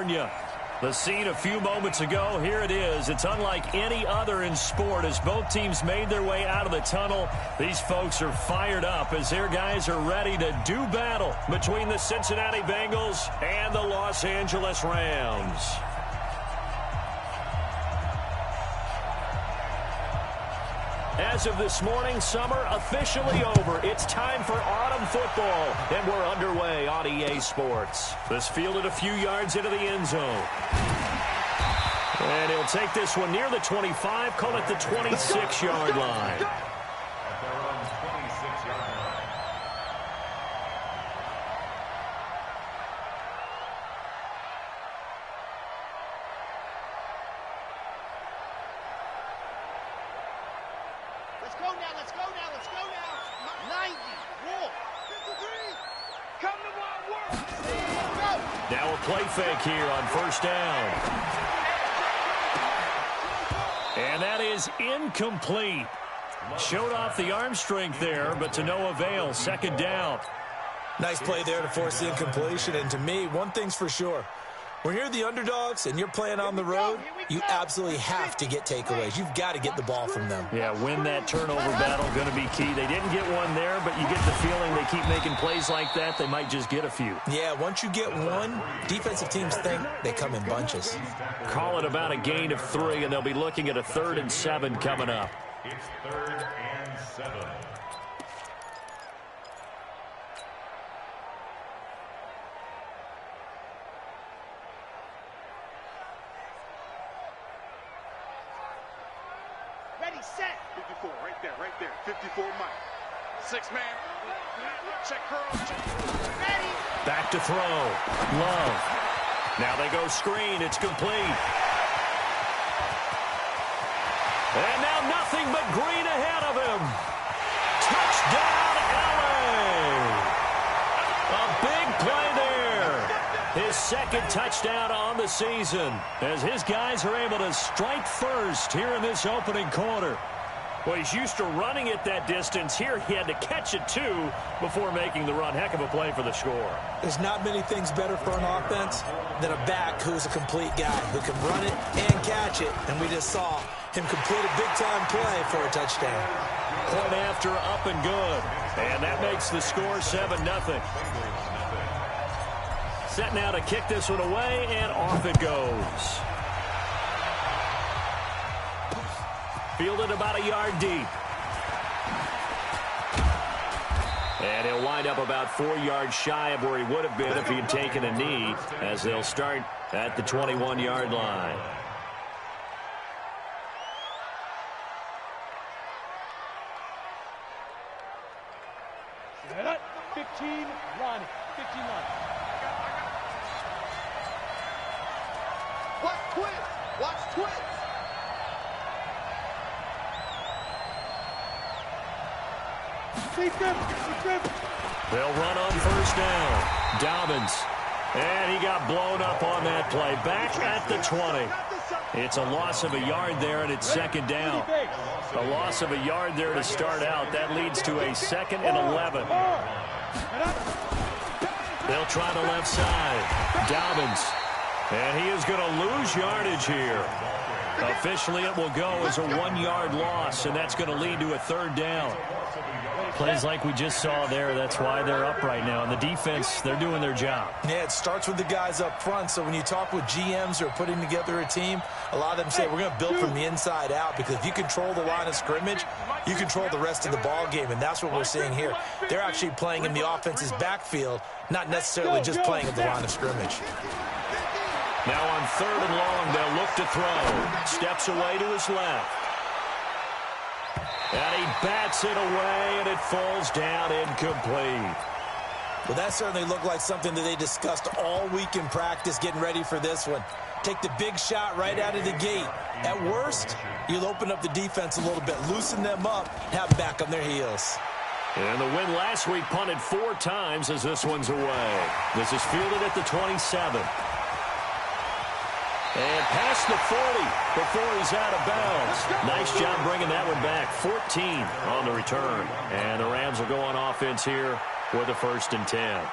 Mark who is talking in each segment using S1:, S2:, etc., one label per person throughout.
S1: California. The scene a few moments ago, here it is. It's unlike any other in sport as both teams made their way out of the tunnel. These folks are fired up as their guys are ready to do battle between the Cincinnati Bengals and the Los Angeles Rams. As of this morning, summer officially over. It's time for autumn football, and we're underway on EA Sports. This fielded a few yards into the end zone. And he'll take this one near the 25, call it the 26-yard line. Now a play fake here on first down. And that is incomplete. Showed off the arm strength there, but to no avail. Second down.
S2: Nice play there to force the incompletion. And to me, one thing's for sure. When you're the underdogs and you're playing on the road, you absolutely have to get takeaways. You've got to get the ball from them.
S1: Yeah, win that turnover battle, going to be key. They didn't get one there, but you get the feeling they keep making plays like that, they might just get a few.
S2: Yeah, once you get one, defensive teams think they come in bunches.
S1: Call it about a gain of 3, and they'll be looking at a 3rd and 7 coming up.
S3: It's 3rd and 7.
S4: Set. 54, right there. 54 Mike. 6-man. Check curl. Ready.
S1: Back to throw. Love. Now they go screen. It's complete. And now nothing but green ahead of him. Touchdown, LA. A big play there. His second touchdown on the season as his guys are able to strike first here in this opening quarter. Well, he's used to running it that distance. Here he had to catch it, too, before making the run. Heck of a play for the score.
S2: There's not many things better for an offense than a back who's a complete guy who can run it and catch it. And we just saw him complete a big-time play for a touchdown.
S1: Point after, up and good. And that makes the score 7-0. Set now to kick this one away, and off it goes. Fielded about a yard deep. And he'll wind up about 4 yards shy of where he would have been if he had taken a knee, as they'll start at the 21-yard line.
S5: Set up. 15, run. 15, run.
S4: Watch twins. Watch twins.
S1: They'll run on first down. Dobbins. And he got blown up on that play. Back at the 20. It's a loss of a yard there, and it's second down. A loss of a yard there to start out. That leads to a 2nd and 11. They'll try the left side. Dobbins. And he is going to lose yardage here. Officially, it will go as a 1-yard loss, and that's going to lead to a 3rd down. Plays like we just saw there, that's why they're up right now. And the defense, they're doing their job.
S2: Yeah, it starts with the guys up front. So when you talk with GMs who are putting together a team, a lot of them say we're going to build from the inside out, because if you control the line of scrimmage, you control the rest of the ball game, and that's what we're seeing here. They're actually playing in the offense's backfield, not necessarily just playing at the line of scrimmage.
S1: Now on 3rd and long, they'll look to throw. Steps away to his left. And he bats it away, and it falls down incomplete.
S2: Well, that certainly looked like something that they discussed all week in practice getting ready for this one. Take the big shot right out of the gate. At worst, you'll open up the defense a little bit, loosen them up, have them back on their heels.
S1: And the win last week punted 4 times as this one's away. This is fielded at the 27. And past the 40 before he's out of bounds. Nice job bringing that one back. 14 on the return. And the Rams will go on offense here with a 1st and 10.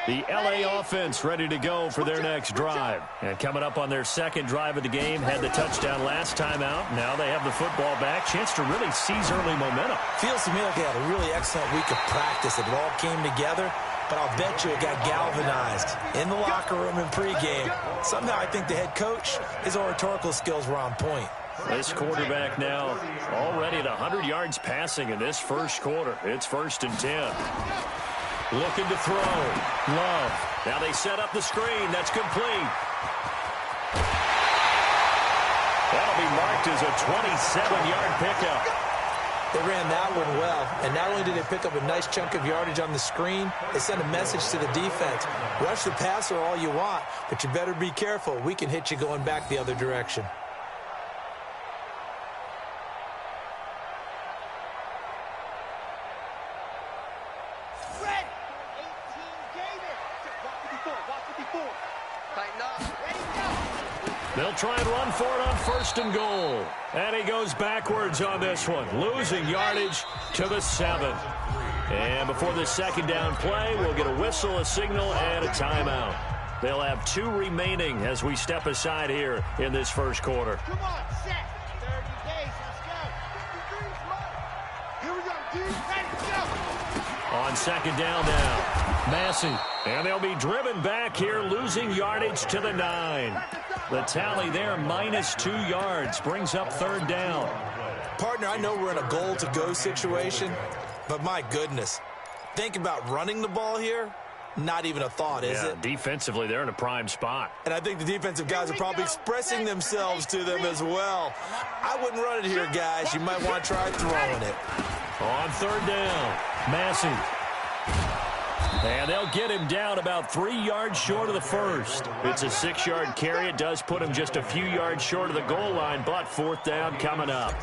S1: The LA offense ready to go for their next drive. And coming up on their second drive of the game, had the touchdown last time out. Now they have the football back. Chance to really seize early momentum.
S2: Feels to me like they had a really excellent week of practice. It all came together, but I'll bet you it got galvanized in the locker room in pregame. Somehow I think the head coach, his oratorical skills were on point.
S1: This quarterback now already at 100 yards passing in this first quarter. It's 1st and 10. Looking to throw. Love. Now they set up the screen. That's complete. That'll be marked as a 27-yard pickup.
S2: They ran that one well, and not only did they pick up a nice chunk of yardage on the screen, they sent a message to the defense. Rush the passer all you want, but you better be careful. We can hit you going back the other direction.
S1: They'll try and run for it on 1st and goal. And he goes backwards on this one, losing yardage to the 7. And before the second down play, we'll get a whistle, a signal, and a timeout. They'll have 2 remaining as we step aside here in this first quarter.
S4: Come on, set. 30 days, let's go. Here we go, dude. Ready, go.
S1: On second down now, Massey. And they'll be driven back here, losing yardage to the 9. The tally there, -2 yards, brings up 3rd down.
S2: Partner, I know we're in a goal-to-go situation, but my goodness, think about running the ball here. Not even a thought, is it?
S1: Defensively, they're in a prime spot.
S2: And I think the defensive guys are probably expressing themselves to them as well. I wouldn't run it here, guys. You might want to try throwing it.
S1: On 3rd down, Massey. And they'll get him down about 3 yards short of the first. It's a 6-yard carry. It does put him just a few yards short of the goal line, but 4th down coming up.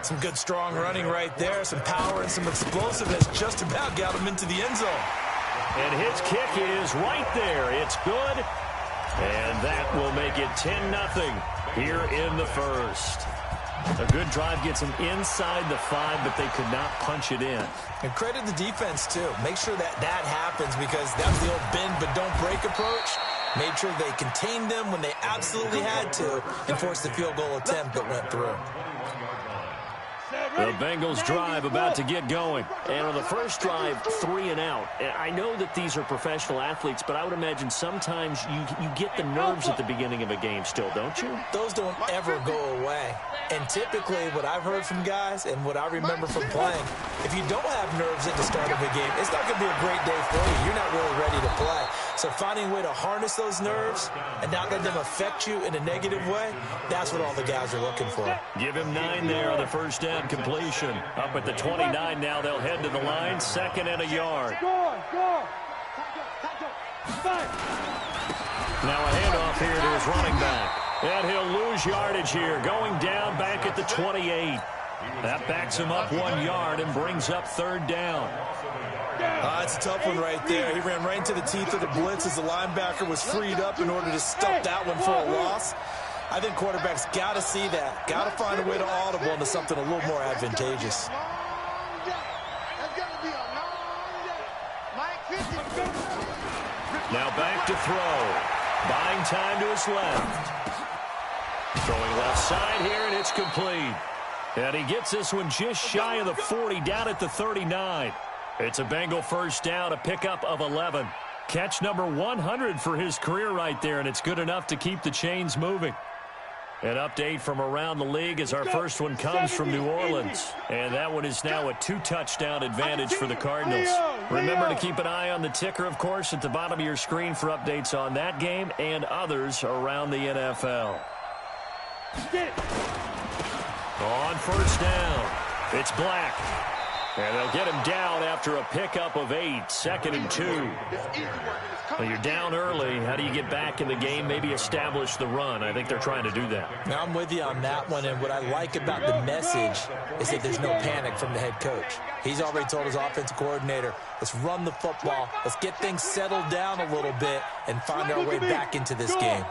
S2: Some good, strong running right there. Some power and some explosiveness just about got him into the end zone.
S1: And his kick is right there. It's good. And that will make it 10-0 here in the first. A good drive gets them inside the 5, but they could not punch it in.
S2: And credit the defense, too. Make sure that happens, because that's the old bend but don't break approach. Made sure they contained them when they absolutely had to and forced the field goal attempt that went through.
S1: The Bengals drive about to get going. And on the first drive, 3 and out. I know that these are professional athletes, but I would imagine sometimes you get the nerves at the beginning of a game still, don't you?
S2: Those don't ever go away. And typically what I've heard from guys and what I remember from playing, if you don't have nerves at the start of a game, it's not going to be a great day for you. You're not really ready to play. So finding a way to harness those nerves and not let them affect you in a negative way, that's what all the guys are looking for.
S1: Give him 9 there on the first down completion. Up at the 29 now, they'll head to the line, 2nd and a yard. Now a handoff here to his running back. And he'll lose yardage here, going down back at the 28. That backs him up 1 yard and brings up 3rd down.
S2: That's a tough one right there. He ran right into the teeth of the blitz as the linebacker was freed up in order to stop that one for a loss. I think quarterbacks got to see that. Got to find a way to audible into something a little more advantageous.
S1: Now back to throw. Buying time to his left. Throwing left side here, and it's complete. And he gets this one just shy of the 40, down at the 39. It's a Bengal first down, a pickup of 11. Catch number 100 for his career right there, and it's good enough to keep the chains moving. An update from around the league as our first one comes from New Orleans. And that one is now a 2-touchdown advantage for the Cardinals. Remember to keep an eye on the ticker, of course, at the bottom of your screen for updates on that game and others around the NFL. On first down, it's Black. And they'll get him down after a pickup of 8, 2nd and 2. Well, you're down early. How do you get back in the game, maybe establish the run? I think they're trying to do that.
S2: Now, I'm with you on that one, and what I like about the message is that there's no panic from the head coach. He's already told his offensive coordinator, let's run the football, let's get things settled down a little bit and find our way back into this game.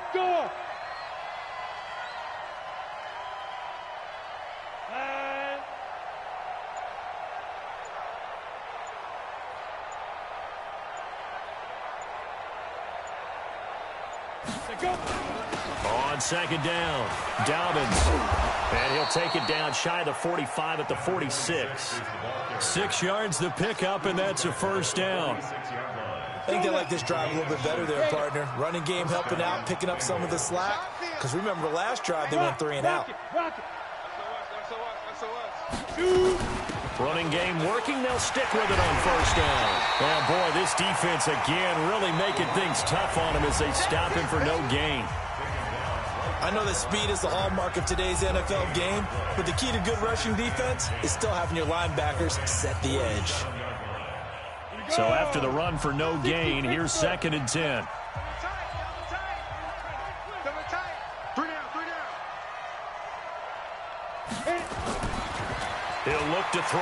S1: On second down, Dobbins. And he'll take it down shy of the 45 at the 46. 6 yards the pickup, and that's a first down.
S2: I think they like this drive a little bit better there, partner. Running game helping out, picking up some of the slack. Because remember, last drive they went 3 and out.
S1: Running game working. They'll stick with it on first down. Oh, boy, this defense again really making things tough on him as they stop him for no gain.
S2: I know that speed is the hallmark of today's NFL game, but the key to good rushing defense is still having your linebackers set the edge.
S1: So after the run for no gain, here's 2nd and 10. He'll look to throw.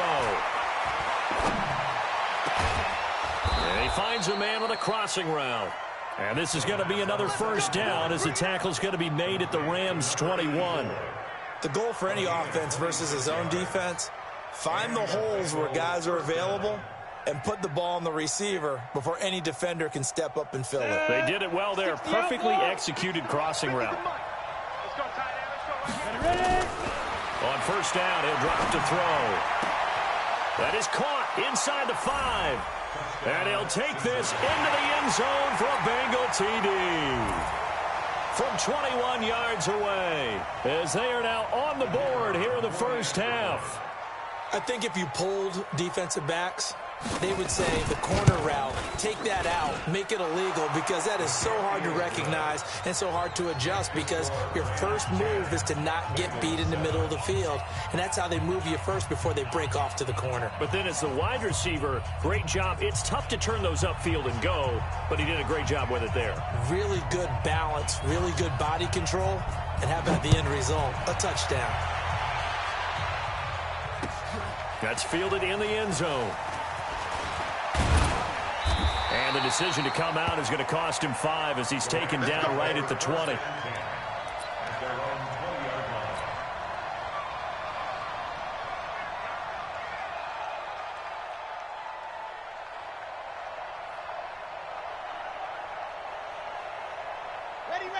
S1: And he finds a man on a crossing route. And this is going to be another first down as the tackle's going to be made at the Rams' 21.
S2: The goal for any offense versus his own defense, find the holes where guys are available and put the ball on the receiver before any defender can step up and fill it.
S1: They did it well there. Perfectly executed crossing route. On first down, he'll drop to throw. That is caught inside the 5. And he'll take this into the end zone for a Bengal TD. From 21 yards away, as they are now on the board here in the first half.
S2: I think if you pulled defensive backs, they would say the corner route, take that out, make it illegal, because that is so hard to recognize and so hard to adjust, because your first move is to not get beat in the middle of the field. And that's how they move you first before they break off to the corner.
S1: But then as the wide receiver, great job. It's tough to turn those upfield and go, but he did a great job with it there.
S2: Really good balance, really good body control, and how about the end result? A touchdown.
S1: That's fielded in the end zone. And the decision to come out is going to cost him 5 as he's taken down right at the 20.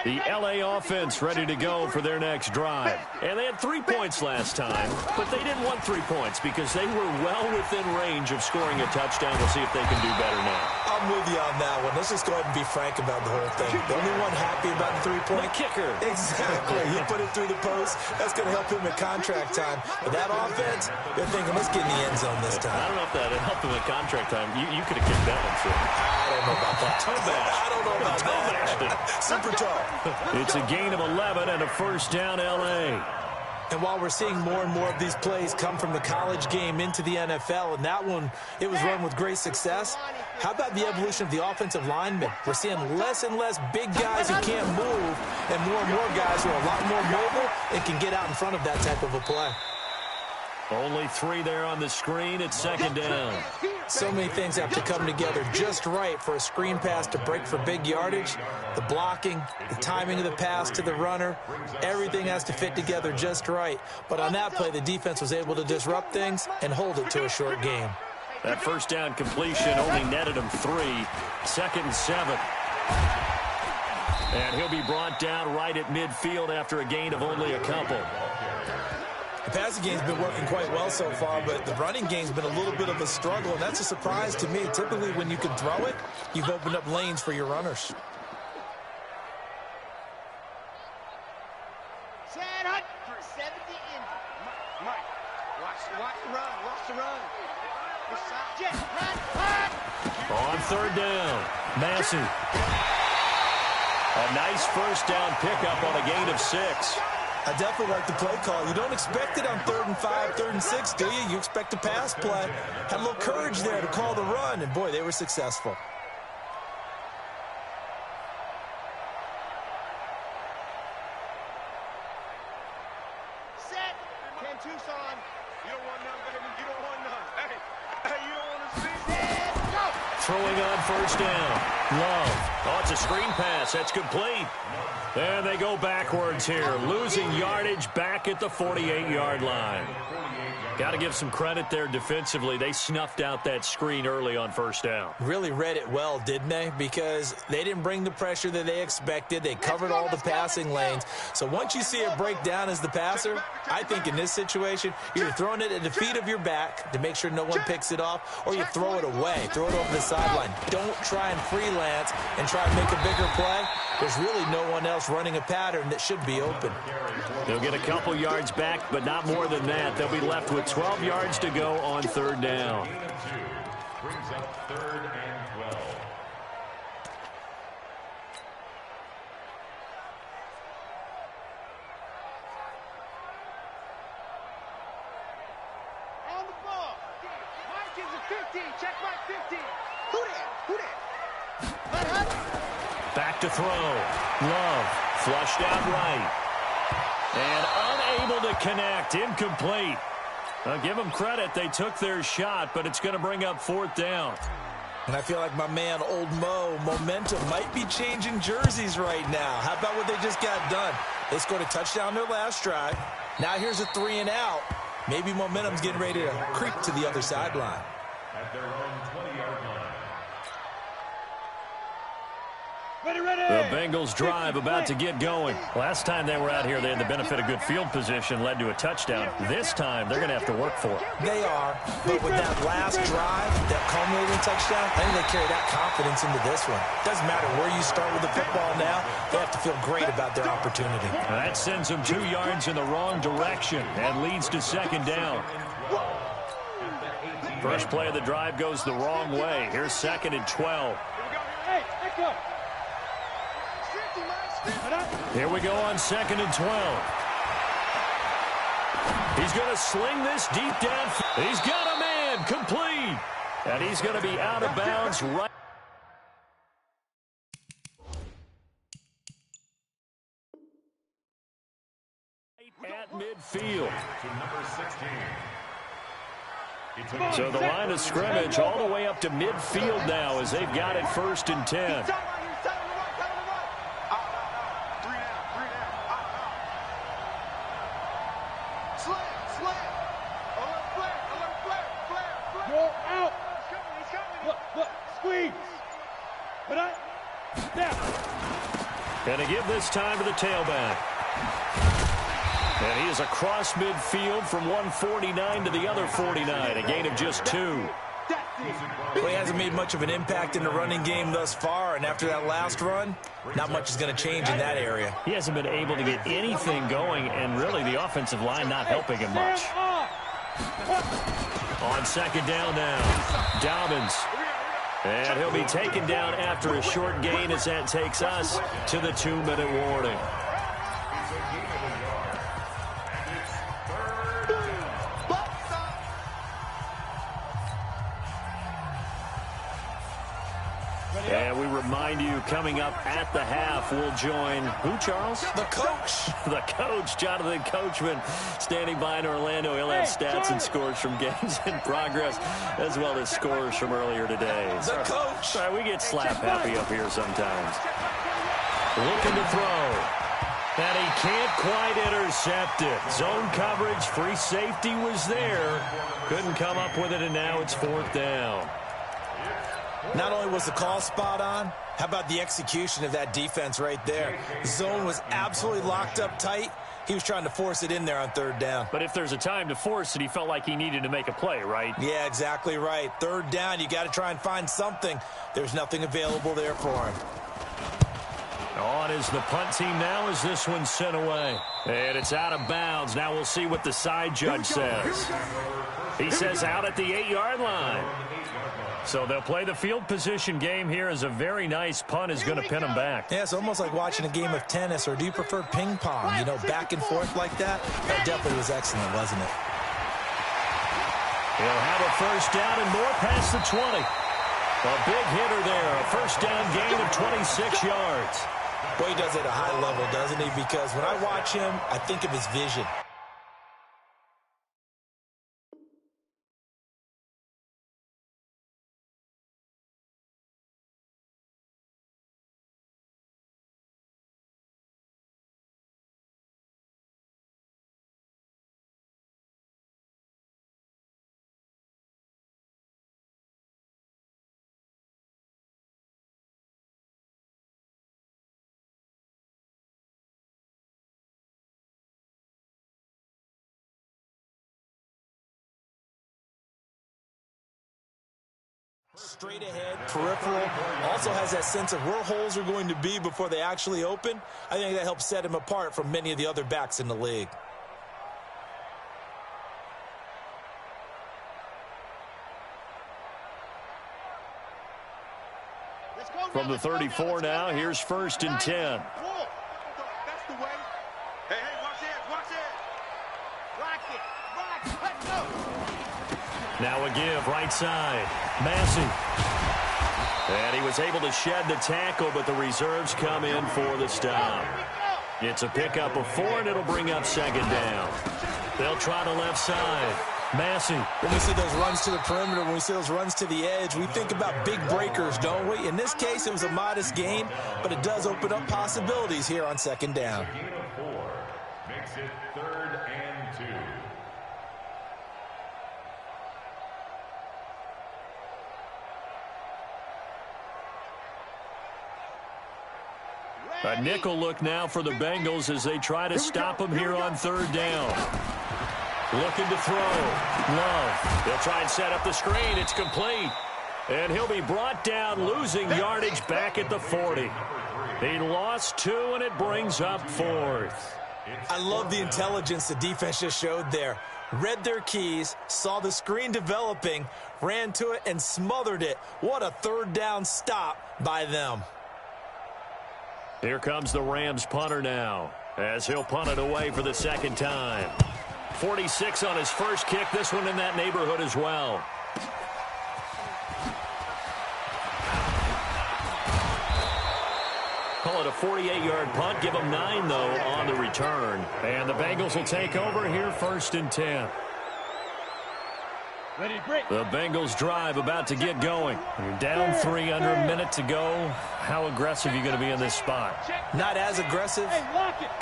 S1: The L.A. offense ready to go for their next drive. And they had 3 points last time, but they didn't want 3 points because they were well within range of scoring a touchdown. We'll see if they can do better now.
S2: I'm with you on that one. Let's just go ahead and be frank about the whole thing. The only one happy about the 3-point.
S1: The kicker.
S2: Exactly. He put it through the post. That's going to help him in contract time. But that offense, they're thinking, let's get in the end zone this time.
S1: I don't know if that helped him in contract time. You could have kicked that one, sir.
S2: I don't know about that.
S1: Toe bash.
S2: I don't know about
S1: Toe bashed it.
S2: that. Super toe.
S1: It's a gain of 11 and a first down, L.A.
S2: And while we're seeing more and more of these plays come from the college game into the NFL, and that one, it was run with great success, how about the evolution of the offensive linemen? We're seeing less and less big guys who can't move, and more guys who are a lot more mobile and can get out in front of that type of a play.
S1: Only 3 there on the screen. It's second down.
S2: So many things have to come together just right for a screen pass to break for big yardage. The blocking, the timing of the pass to the runner, everything has to fit together just right. But on that play, the defense was able to disrupt things and hold it to a short game.
S1: That first down completion only netted him 3. 2nd and 7. And he'll be brought down right at midfield after a gain of only a couple.
S2: The passing game's been working quite well so far, but the running game's been a little bit of a struggle, and that's a surprise to me. Typically, when you can throw it, you've opened up lanes for your runners.
S4: Set hunt for 70 in. Mike, watch the run, watch the run. Jet, run.
S1: On third down, Massey. A nice first down pickup on a gain of 6.
S2: I definitely like the play call. You don't expect it on 3rd and 5, 3rd and 6, do you? You expect a pass play. Had a little courage there to call the run, and boy, they were successful.
S4: Set. 10 Tucson. You don't want none, baby. You don't want none. Hey, you don't want to see. Set. Go.
S1: Throwing on first down. Love. Oh, it's a screen pass. That's complete. And they go backwards here, losing yardage back at the 48-yard line. Got to give some credit there defensively. They snuffed out that screen early on first down.
S2: Really read it well, didn't they? Because they didn't bring the pressure that they expected. They covered all the passing lanes. So once you see it break down as the passer, I think in this situation, you're throwing it at the feet of your back to make sure no one picks it off, or you throw it away, throw it over the sideline. Don't try and freelance and try and make a bigger play. There's really no one else running a pattern that should be open.
S1: They'll get a couple yards back, but not more than that. They'll be left with 12 yards to go on third down.
S3: Brings up 3rd and 12.
S4: On the ball. Mike is a 15. Check my 15. Who that? Who that?
S1: Back to throw. Love flushed out right. And unable to connect. Incomplete. I'll give them credit. They took their shot, but it's going to bring up 4th down.
S2: And I feel like my man, Old Mo, momentum might be changing jerseys right now. How about what they just got done? They scored a touchdown their last drive. Now here's a 3 and out. Maybe momentum's getting ready to creep to the other sideline.
S3: At their own 20-yard line.
S1: The Bengals drive about to get going. Last time they were out here, they had the benefit of good field position, led to a touchdown. This time, they're going to have to work for it.
S2: They are, but with that last drive, that culminating touchdown, I think they carry that confidence into this one. Doesn't matter where you start with the football now, they have to feel great about their opportunity.
S1: That sends them 2 yards in the wrong direction and leads to 2nd down. First play of the drive goes the wrong way. Here's 2nd and 12.
S5: Hey, echo.
S1: Here we go on 2nd and 12. He's going to sling this deep down. He's got a man complete. And he's going to be out of bounds right at midfield.
S3: To number 16.
S1: So the line of scrimmage all the way up to midfield now as they've got it 1st and 10.
S5: Go out. Look, squeeze.
S1: And to give this time to the tailback. And he is across midfield from 149 to the other 49, a gain of just 2.
S2: Well, he hasn't made much of an impact in the running game thus far, and after that last run, not much is going to change in that area.
S1: He hasn't been able to get anything going, and really the offensive line not helping him much. On 2nd down now, Dobbins. And he'll be taken down after a short gain as that takes us to the 2-minute warning. And we remind you, coming up at the half, we'll join who, Charles?
S2: The coach.
S1: The coach, Jonathan Coachman, standing by in Orlando. He'll have stats and scores from games in progress, as well as scores from earlier today.
S2: The coach.
S1: Sorry, we get slap happy up here sometimes. Looking to throw. And he can't quite intercept it. Zone coverage, free safety was there. Couldn't come up with it, and now it's 4th down.
S2: Not only was the call spot on, how about the execution of that defense right there? The zone was absolutely locked up tight. He was trying to force it in there on 3rd down.
S1: But if there's a time to force it, he felt like he needed to make a play, right?
S2: Yeah, exactly right. 3rd down, you got to try and find something. There's nothing available there for him.
S1: On is the punt team now as this one's sent away. And it's out of bounds. Now we'll see what the side judge says. He says out at the 8-yard line. So they'll play the field position game here as a very nice punt is going to pin them back.
S2: Yeah, it's almost like watching a game of tennis, or do you prefer ping pong? You know, back and forth like that? That definitely was excellent, wasn't it?
S1: He'll have a 1st down and more past the 20. A big hitter there, a 1st down gain of 26 yards.
S2: Boy, he does it at a high level, doesn't he? Because when I watch him, I think of his vision. Straight ahead, peripheral, also has that sense of where holes are going to be before they actually open. I think that helps set him apart from many of the other backs in the league.
S1: From the 34 now, here's 1st and 10.
S4: That's the way. Hey, watch it, watch it. Rock it, let's go.
S1: Now a give, right side. Massey. And he was able to shed the tackle, but the reserves come in for the stop. It's a pickup of 4, and it'll bring up 2nd down. They'll try the left side. Massey.
S2: When we see those runs to the perimeter, when we see those runs to the edge, we think about big breakers, don't we? In this case, it was a modest gain, but it does open up possibilities here on 2nd down.
S3: Gain of 4 makes it 3rd and 2.
S1: A nickel look now for the Bengals as they try to stop him here on 3rd down. Looking to throw. Love. They'll try and set up the screen. It's complete. And he'll be brought down, losing yardage back at the 40. He lost 2, and it brings up 4th.
S2: I love the intelligence the defense just showed there. Read their keys, saw the screen developing, ran to it, and smothered it. What a 3rd down stop by them.
S1: Here comes the Rams punter now, as he'll punt it away for the 2nd time. 46 on his first kick, this one in that neighborhood as well. Call it a 48-yard punt. Give them 9, though, on the return. And the Bengals will take over here 1st and 10.
S5: Ready, break.
S1: The Bengals drive about to get going. You're down 3 under a minute to go. How aggressive are you going to be in this spot?
S2: Not as aggressive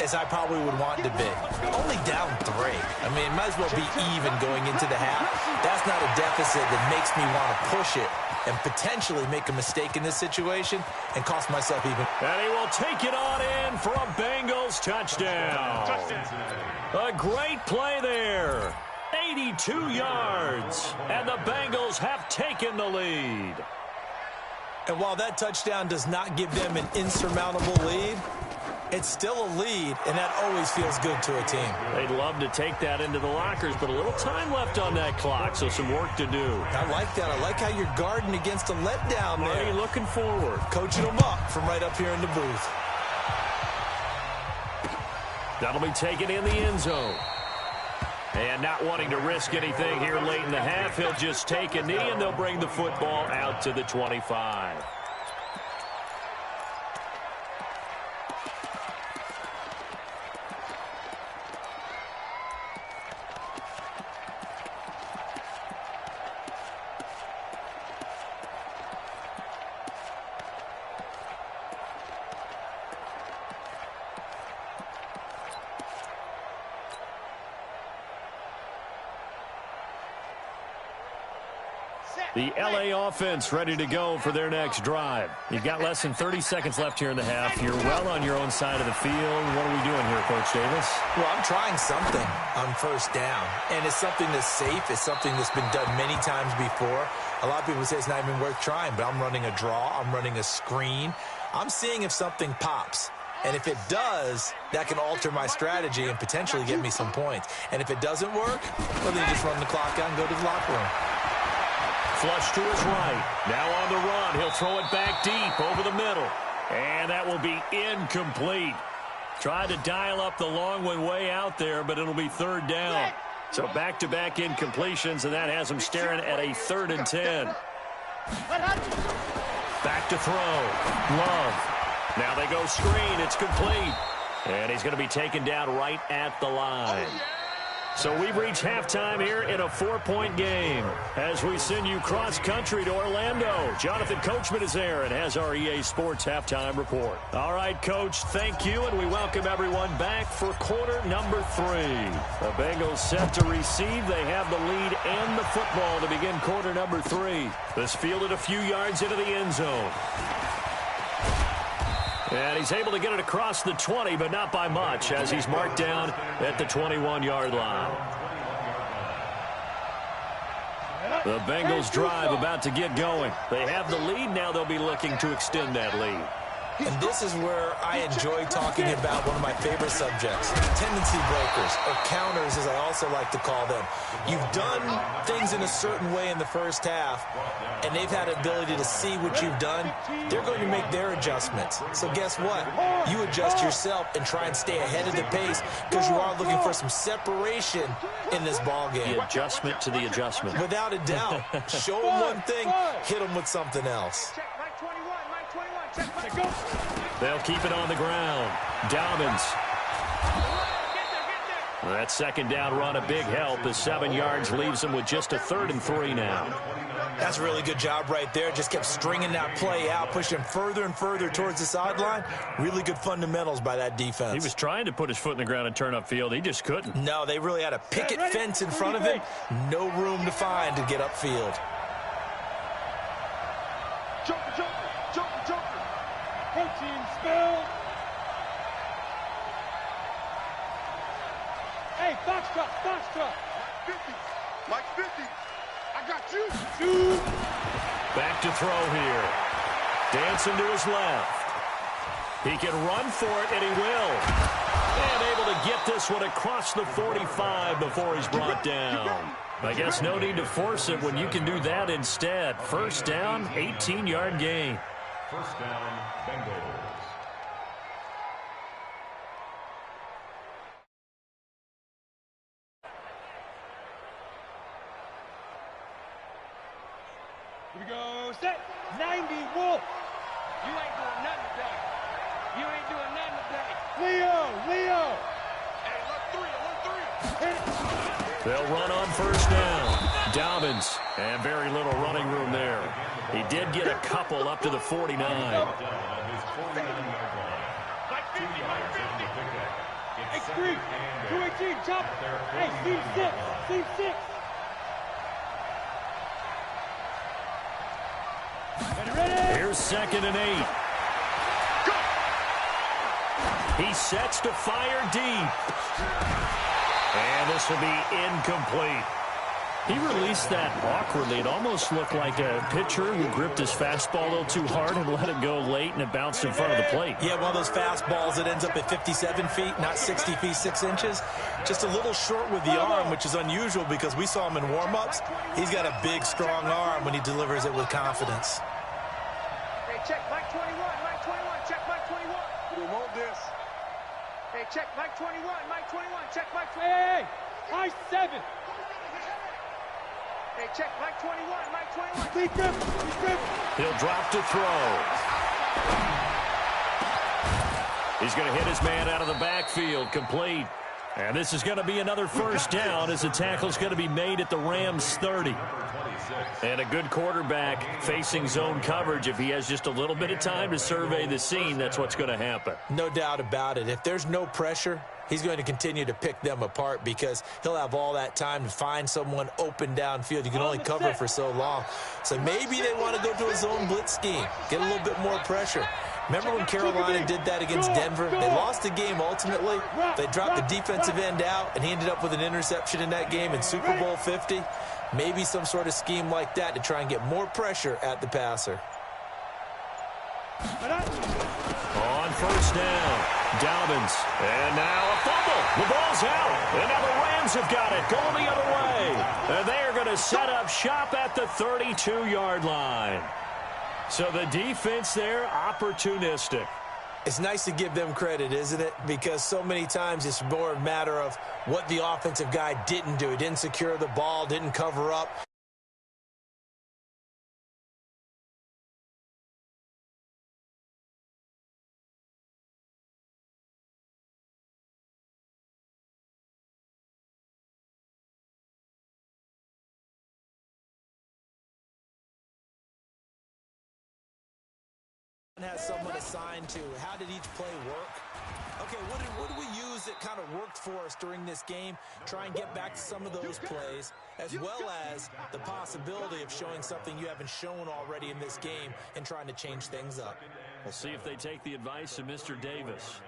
S2: as I probably would want to be. Only down 3. I mean, it might as well be even going into the half. That's not a deficit that makes me want to push it and potentially make a mistake in this situation and cost myself even.
S1: And he will take it on in for a Bengals touchdown. A great play there. 82 yards, and the Bengals have taken the lead.
S2: And while that touchdown does not give them an insurmountable lead, it's still a lead, and that always feels good to a team.
S1: They'd love to take that into the lockers, but a little time left on that clock, so some work to do.
S2: I like that. I like how you're guarding against a letdown there.
S1: Already looking forward.
S2: Coaching them up from right up here in the booth.
S1: That'll be taken in the end zone. And not wanting to risk anything here late in the half, he'll just take a knee, and they'll bring the football out to the 25. The L.A. offense ready to go for their next drive. You've got less than 30 seconds left here in the half. You're well on your own side of the field. What are we doing here, Coach Davis?
S2: Well, I'm trying something on 1st down, and it's something that's safe. It's something that's been done many times before. A lot of people say it's not even worth trying, but I'm running a draw. I'm running a screen. I'm seeing if something pops. And if it does, that can alter my strategy and potentially get me some points. And if it doesn't work, well, then you just run the clock out and go to the locker room.
S1: Flush to his right. Now on the run. He'll throw it back deep over the middle. And that will be incomplete. Tried to dial up the long one way out there, but it'll be 3rd down. So back-to-back incompletions, and that has him staring at a 3rd and 10. Back to throw. Love. Now they go screen. It's complete. And he's going to be taken down right at the line. So we've reached halftime here in a 4-point game as we send you cross-country to Orlando. Jonathan Coachman is there and has our EA Sports halftime report. All right, Coach, thank you, and we welcome everyone back for quarter number 3. The Bengals set to receive. They have the lead and the football to begin quarter number 3. This fielded a few yards into the end zone. And he's able to get it across the 20, but not by much, as he's marked down at the 21-yard line. The Bengals drive about to get going. They have the lead. Now they'll be looking to extend that lead.
S2: And this is where I enjoy talking about one of my favorite subjects, tendency breakers, or counters as I also like to call them. You've done things in a certain way in the first half, and they've had an ability to see what you've done. They're going to make their adjustments. So guess what? You adjust yourself and try and stay ahead of the pace because you are looking for some separation in this ball game.
S1: The adjustment to the adjustment.
S2: Without a doubt. Show them one thing, hit them with something else.
S1: They'll keep it on the ground. Dobbins. That second down run, a big help as 7 yards leaves them with just a 3rd and 3 now.
S2: That's a really good job right there. Just kept stringing that play out, pushing further and further towards the sideline. Really good fundamentals by that defense.
S1: He was trying to put his foot in the ground and turn upfield. He just couldn't.
S2: No, they really had a picket fence in front of him. No room to find to get upfield.
S5: Protein spill. Hey, Foxtrot, Foxtrot.
S4: Mike 50. I got you.
S5: Shoot.
S1: Back to throw here. Dancing to his left. He can run for it, and he will. And able to get this one across the 45 before he's brought down. I guess no need to force it when you can do that instead. First down, 18-yard gain.
S3: First down, Bengals.
S5: Here we go. Set. 90 Wolf.
S4: You ain't doing nothing today. You ain't doing nothing today.
S5: Leo.
S4: Hey, look 3.
S5: Hit it.
S1: They'll run on first down. Dobbins, and very little running room there. He did get a couple up to the 49.
S5: X3. 218. Chop. Hey, seam 6. Seam 6. Ready.
S1: Here's 2nd and 8. He sets to fire deep. And this will be incomplete. He released that awkwardly. It almost looked like a pitcher who gripped his fastball a little too hard and let it go late, and it bounced in front of the plate.
S2: Yeah, one of those fastballs that ends up at 57 feet, not 60 feet, 6 inches. Just a little short with the arm, which is unusual because we saw him in warm-ups. He's got a big, strong arm when he delivers it with confidence.
S4: Hey, check Mike 21. Mike 21. Check Mike 21. We want this. Hey, check Mike 21. Mike 21. Check Mike 21.
S5: Hey. High 7.
S4: Hey, check Mike 21. Mike 21.
S5: Deep grip.
S1: He'll drop to throw. He's going to hit his man out of the backfield, complete. And this is going to be another first down as the tackle's going to be made at the Rams 30. And a good quarterback facing zone coverage. If he has just a little bit of time to survey the scene, that's what's going to happen.
S2: No doubt about it. If there's no pressure, he's going to continue to pick them apart because he'll have all that time to find someone open downfield. You can only cover for so long. So maybe they want to go to a zone blitz scheme, get a little bit more pressure. Remember when Carolina did that against Denver? They lost the game ultimately. They dropped the defensive end out, and he ended up with an interception in that game in Super Bowl 50. Maybe some sort of scheme like that to try and get more pressure at the passer.
S1: On first down, Dobbins. And now a fumble. The ball's out. And now the Rams have got it. Going the other way. And they are going to set up shop at the 32-yard line. So the defense there, opportunistic.
S2: It's nice to give them credit, isn't it? Because so many times it's more a matter of what the offensive guy didn't do. He didn't secure the ball, didn't cover up. Has someone assigned to how did each play work? Okay, what did we use that kind of worked for us during this game? Try and get back to some of those plays, as well as the possibility of showing something you haven't shown already in this game and trying to change things up.
S1: We'll see if they take the advice of Mr. Davis.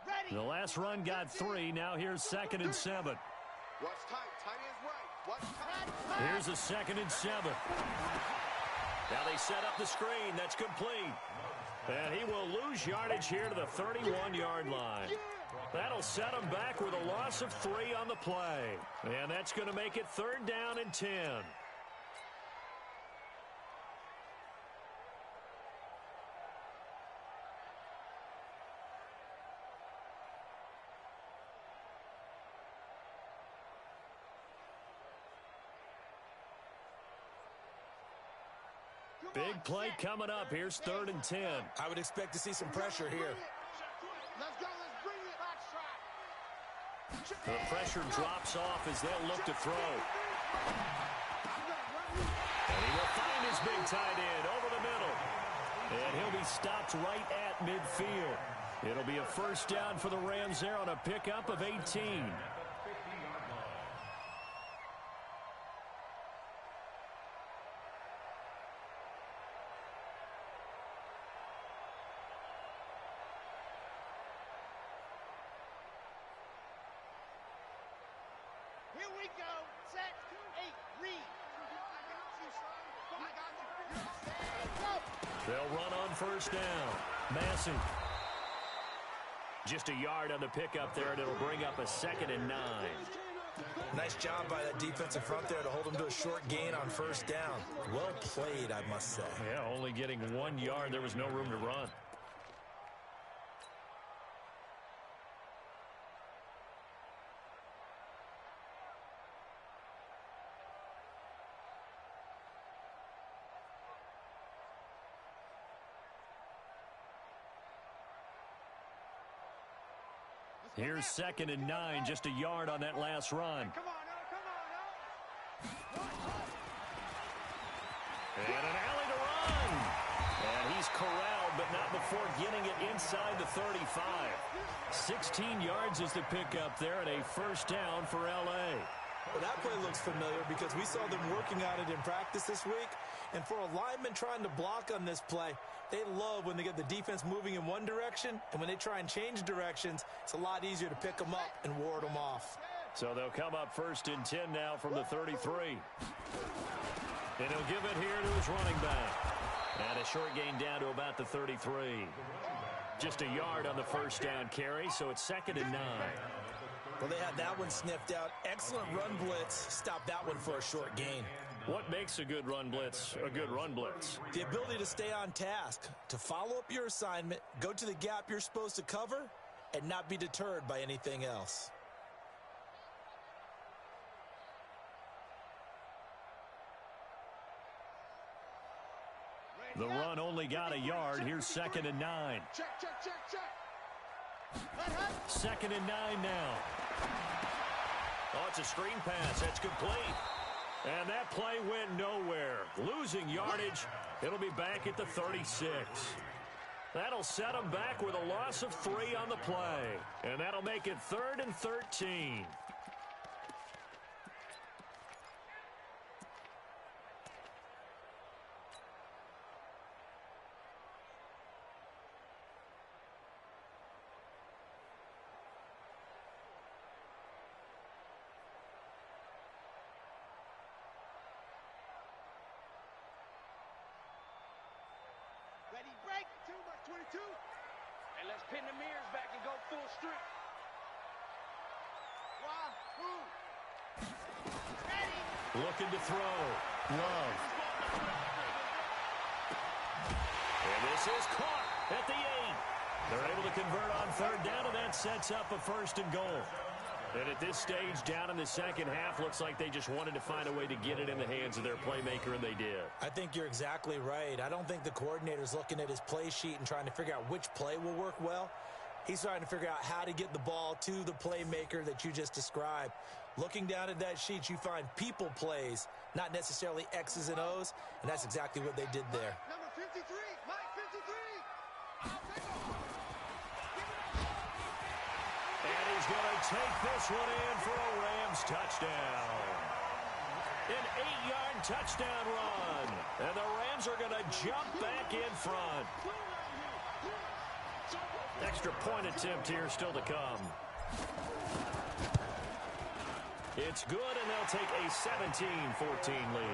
S4: Ready.
S1: The last run got 3. Now here's 2nd and 7.
S4: Watch tight. Tight is right. Watch tight.
S1: Here's a 2nd and 7. Now they set up the screen. That's complete. And he will lose yardage here to the 31-yard line. That'll set him back with a loss of 3 on the play. And that's going to make it 3rd down and 10. Big play coming up. Here's 3rd and 10.
S2: I would expect to see some pressure here.
S4: Let's go. Let's bring it. Back shot.
S1: The pressure drops off as they'll look to throw. And he will find his big tight end over the middle. And he'll be stopped right at midfield. It'll be a 1st down for the Rams there on a pickup of 18.
S4: Here we go. Set. 8. Read. I got you.
S1: They'll run on 1st down. Massey. Just a yard on the pickup there, and it'll bring up a 2nd and 9.
S2: Nice job by that defensive front there to hold him to a short gain on 1st down. Well played, I must say.
S1: Yeah, only getting 1 yard. There was no room to run. Here's 2nd and 9, just a yard on that last run.
S4: Come on, come on,
S1: And an alley to run. And he's corralled, but not before getting it inside the 35. 16 yards is the pickup there, and a 1st down for L.A.
S2: Well, that play looks familiar because we saw them working on it in practice this week. And for a lineman trying to block on this play, they love when they get the defense moving in one direction. And when they try and change directions, it's a lot easier to pick them up and ward them off.
S1: So they'll come up 1st and 10 now from the 33. And he'll give it here to his running back. And a short gain down to about the 33. Just a yard on the 1st down carry, so it's 2nd and 9.
S2: Well, they had that one sniffed out. Excellent run blitz. Stop that one for a short gain.
S1: What makes a good run blitz a good run blitz?
S2: The ability to stay on task, to follow up your assignment, go to the gap you're supposed to cover, and not be deterred by anything else.
S1: The run only got a yard. Here's 2nd and 9.
S4: Check, check, check, check.
S1: 2nd and 9 now. Oh, it's a screen pass. That's complete. And that play went nowhere. Losing yardage. It'll be back at the 36. That'll set them back with a loss of 3 on the play. And that'll make it 3rd and 13.
S4: Ready, break. 2 by 22. And let's pin the mirrors back and go full strip. Wahoo. Ready.
S1: Looking to throw. Love. And this is caught at the 8. They're able to convert on 3rd down, and that sets up a 1st and goal. And at this stage, down in the second half, looks like they just wanted to find a way to get it in the hands of their playmaker, and they did.
S2: I think you're exactly right. I don't think the coordinator's looking at his play sheet and trying to figure out which play will work well. He's trying to figure out how to get the ball to the playmaker that you just described. Looking down at that sheet, you find people plays, not necessarily X's and O's, and that's exactly what they did there.
S4: Number 53. Mike 53. I'll take him.
S1: And he's going to take this one in for a Rams touchdown. An 8-yard touchdown run. And the Rams are going to jump back in front. Extra point attempt here still to come. It's good, and they'll take a 17-14 lead.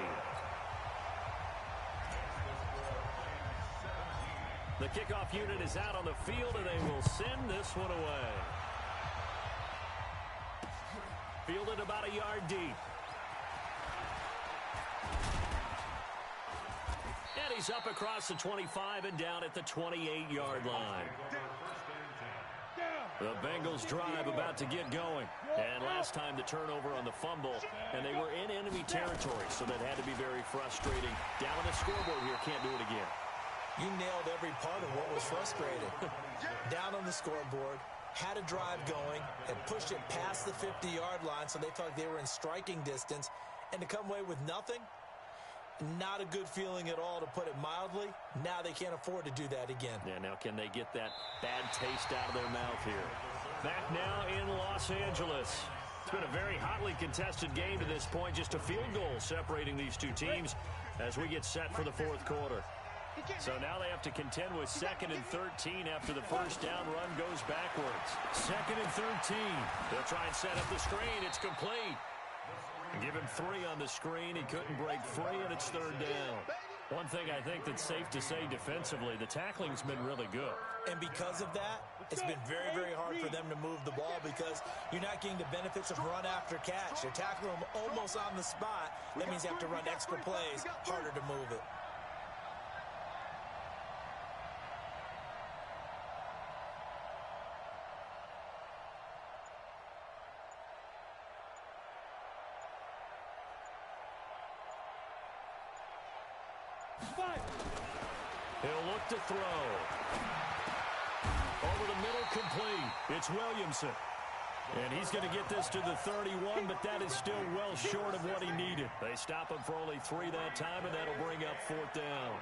S1: The kickoff unit is out on the field, and they will send this one away. Fielded about a yard deep. And he's up across the 25 and down at the 28-yard line. The Bengals drive about to get going. And last time the turnover on the fumble, and they were in enemy territory, so that had to be very frustrating. Down on the scoreboard here, can't do it again.
S2: You nailed every part of what was frustrating. Down on the scoreboard, had a drive going, and pushed it past the 50-yard line, so they thought they were in striking distance, and to come away with nothing, not a good feeling at all, to put it mildly. Now they can't afford to do that again.
S1: Yeah, now can they get that bad taste out of their mouth here? Back now in Los Angeles. It's been a very hotly contested game to this point. Just a field goal separating these two teams as we get set for the fourth quarter. So now they have to contend with 2nd and 13 after the first down run goes backwards. 2nd and 13. They'll try and set up the screen. It's complete. Give him 3 on the screen. He couldn't break free, and it's 3rd down. One thing I think that's safe to say defensively, the tackling's been really good.
S2: And because of that, it's been very, very hard for them to move the ball because you're not getting the benefits of run after catch. You're tackling them almost on the spot. That means you have to run extra plays, harder to move it.
S1: He'll look to throw. Over the middle, complete. It's Williamson. And he's going to get this to the 31, but that is still well short of what he needed. They stop him for only 3 that time, and that'll bring up 4th down.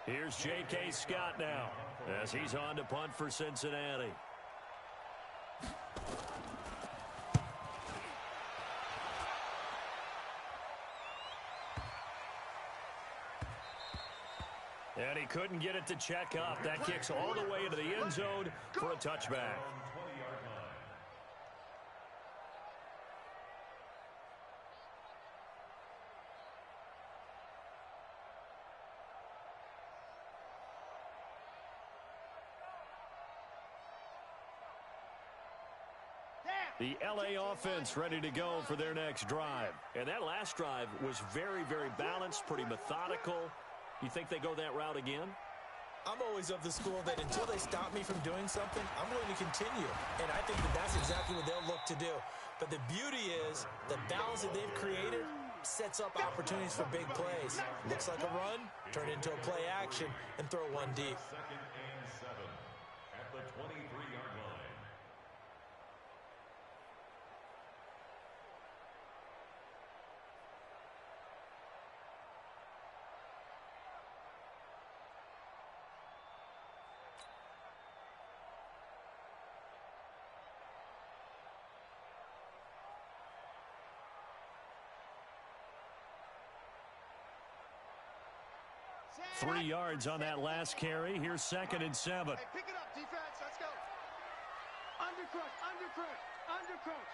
S1: Here's J.K. Scott now as he's on to punt for Cincinnati. And he couldn't get it to check up. That kicks all the way into the end zone for a touchback. The L.A. offense ready to go for their next drive. And that last drive was very, very balanced, pretty methodical. You think they go that route again?
S2: I'm always of the school that until they stop me from doing something, I'm going to continue. And I think that that's exactly what they'll look to do. But the beauty is the balance that they've created sets up opportunities for big plays. Looks like a run, turn it into a play action, and throw one deep.
S3: 2nd and 7 at the 23-yard line.
S1: Three yards on that last carry. Here's 2nd and 7.
S4: Hey, pick it up, defense. Let's go. Undercrush, undercrush, undercrush.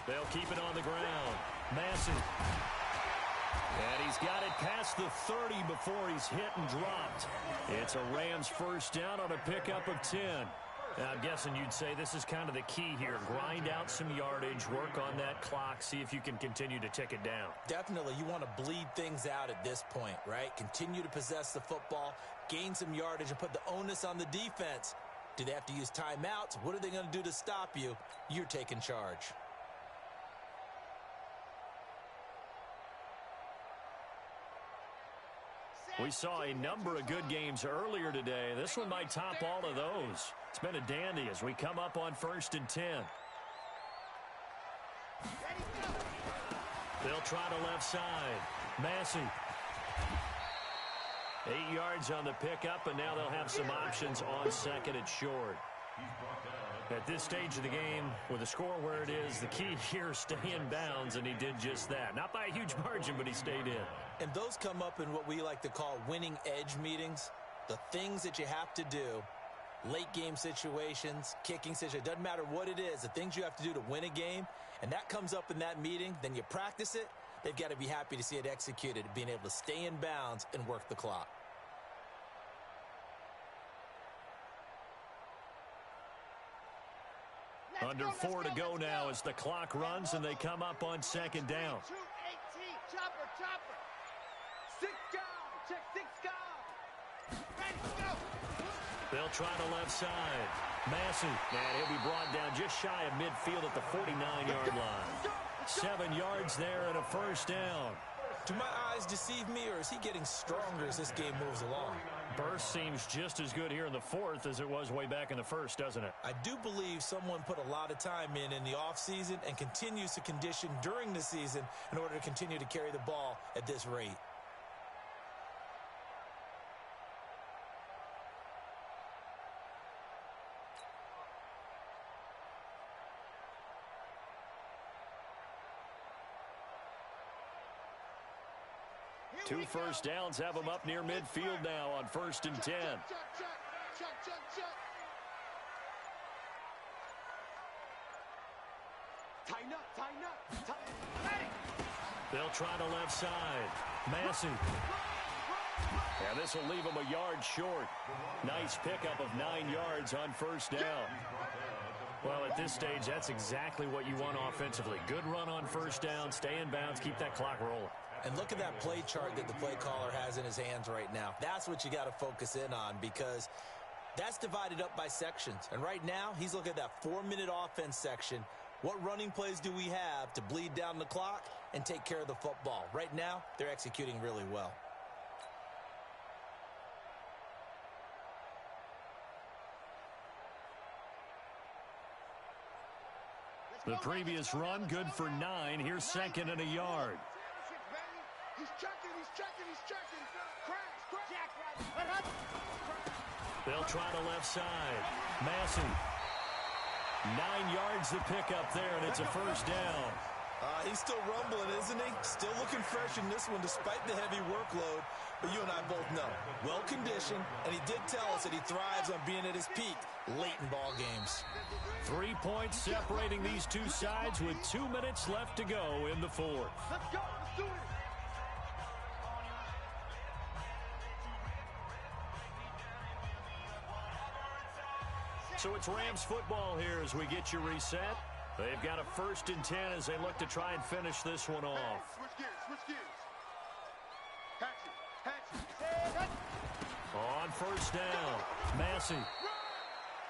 S1: They'll keep it on the ground. Massey. And he's got it past the 30 before he's hit and dropped. It's a Rams first down on a pickup of 10. I'm guessing you'd say this is kind of the key here. Grind out some yardage, work on that clock, see if you can continue to tick it down.
S2: Definitely. You want to bleed things out at this point, right? Continue to possess the football, gain some yardage, and put the onus on the defense. Do they have to use timeouts? What are they going to do to stop you? You're taking charge.
S1: We saw a number of good games earlier today. This one might top all of those. It's been a dandy as we come up on 1st and 10. They'll try to left side. Massey. 8 yards on the pickup, and now they'll have some options on 2nd and short. At this stage of the game, with the score where it is, the key here is stay in bounds, and he did just that. Not by a huge margin, but he stayed in.
S2: And those come up in what we like to call winning edge meetings. The things that you have to do, late game situations, kicking situations, doesn't matter what it is, the things you have to do to win a game, and that comes up in that meeting, then you practice it, they've got to be happy to see it executed, being able to stay in bounds and work the clock.
S1: Under 4 to go now as the clock runs and they come up on second down.
S4: 2-18, chopper, chopper. 6 down, check 6 down. Ready, go.
S1: They'll try the left side. Massey, and he'll be brought down just shy of midfield at the 49-yard line. 7 yards there and a first down.
S2: Do my eyes deceive me, or is he getting stronger as this game moves along?
S1: Burst seems just as good here in the fourth as it was way back in the first, doesn't it?
S2: I do believe someone put a lot of time in the offseason and continues to condition during the season in order to continue to carry the ball at this rate.
S1: Two first downs have them up near midfield now on 1st and 10.
S4: Tighten up, tighten up.
S1: They'll try the left side. Massey. And this will leave them a yard short. Nice pickup of 9 yards on first down. Well, at this stage, that's exactly what you want offensively. Good run on first down, stay in bounds, keep that clock rolling.
S2: And look at that play chart that the play caller has in his hands right now. That's what you got to focus in on, because that's divided up by sections. And right now, he's looking at that 4-minute offense section. What running plays do we have to bleed down the clock and take care of the football? Right now, they're executing really well.
S1: The previous run, good for 9. Here's second and a yard.
S4: He's checking, he's checking, he's checking. Crash.
S1: They'll try the left side. Massey. 9 yards to pick up there, and it's a first down.
S2: He's still rumbling, isn't he? Still looking fresh in this one despite the heavy workload. But you and I both know, well-conditioned, and he did tell us that he thrives on being at his peak late in ball games.
S1: 3 points separating these two sides with 2 minutes left to go in the fourth.
S4: Let's go, let's do it.
S1: So it's Rams football here as we get you reset. They've got a 1st and 10 as they look to try and finish this one off.
S4: Switch gears, switch gears. Hatchet.
S1: On first down, Massey.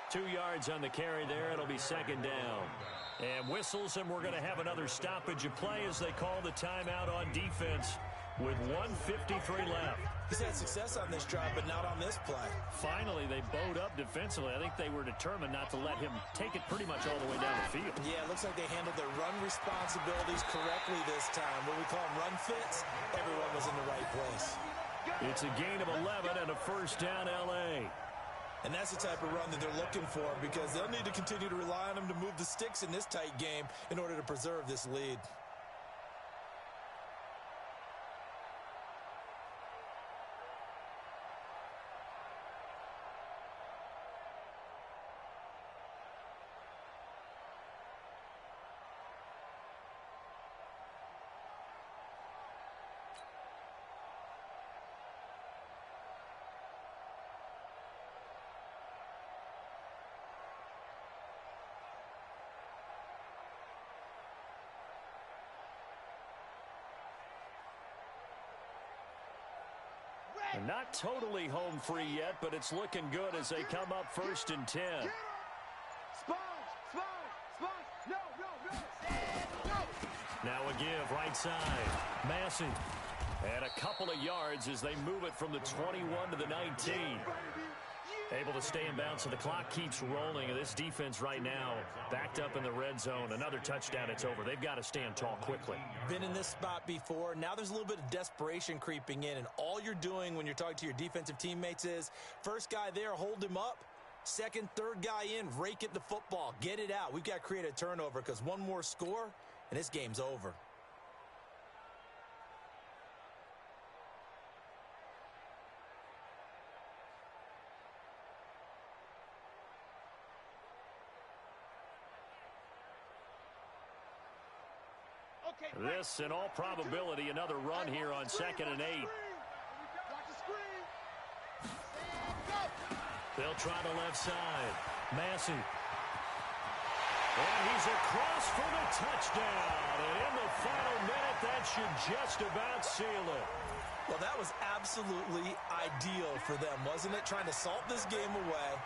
S1: 2 yards on the carry there. It'll be second down. And whistles, and we're going to have another stoppage of play as they call the timeout on defense with 1:53 left.
S2: He's had success on this drive, but not on this play.
S1: Finally, they bowed up defensively. I think they were determined not to let him take it pretty much all the way down the field.
S2: Yeah, it looks like they handled their run responsibilities correctly this time. What we call them run fits, everyone was in the right place.
S1: It's a gain of 11 and a first down, L.A.
S2: And that's the type of run that they're looking for, because they'll need to continue to rely on him to move the sticks in this tight game in order to preserve this lead.
S1: And not totally home free yet, but it's looking good as they come up 1st and 10.
S4: Sponge. No.
S1: Now a give, right side. Massey. And a couple of yards as they move it from the 21 to the 19. Able to stay in bounds, so the clock keeps rolling. And this defense right now backed up in the red zone. Another touchdown, it's over. They've got to stand tall quickly.
S2: Been in this spot before. Now there's a little bit of desperation creeping in, and all you're doing when you're talking to your defensive teammates is, first guy there, hold him up, Second, third guy in, rake it the football. Get it out. We've got to create a turnover because one more score, and this game's over.
S1: This, in all probability, another run here on 2nd and 8.
S4: Watch the screen. And go.
S1: They'll try the left side. Massey. And he's across for the touchdown. And in the final minute, that should just about seal it.
S2: Well, that was absolutely ideal for them, wasn't it? Trying to salt this game away.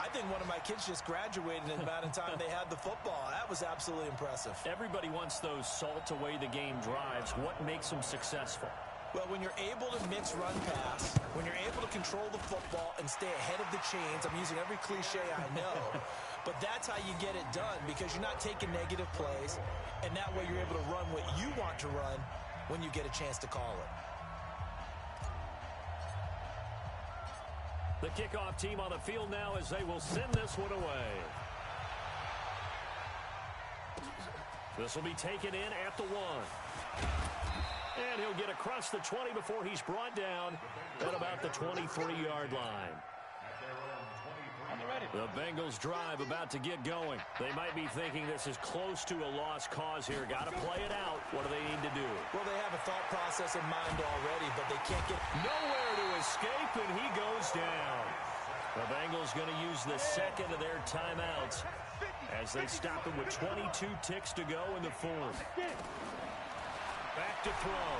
S2: I think one of my kids just graduated in the amount of time they had the football. That was absolutely impressive.
S1: Everybody wants those salt-away-the-game drives. What makes them successful?
S2: Well, when you're able to mix run pass, when you're able to control the football and stay ahead of the chains, I'm using every cliche I know, but that's how you get it done because you're not taking negative plays, and that way you're able to run what you want to run when you get a chance to call it.
S1: The kickoff team on the field now as they will send this one away. This will be taken in at the 1. And he'll get across the 20 before he's brought down at about the 23-yard line. The Bengals drive about to get going. They might be thinking this is close to a lost cause here. Got to play it out. What do they need to do?
S2: Well, they have a thought process in mind already, but they can't get
S1: Nowhere to escape, and he goes down. The Bengals going to use the second of their timeouts as they stop him with 22 ticks to go in the fourth. Back to throw.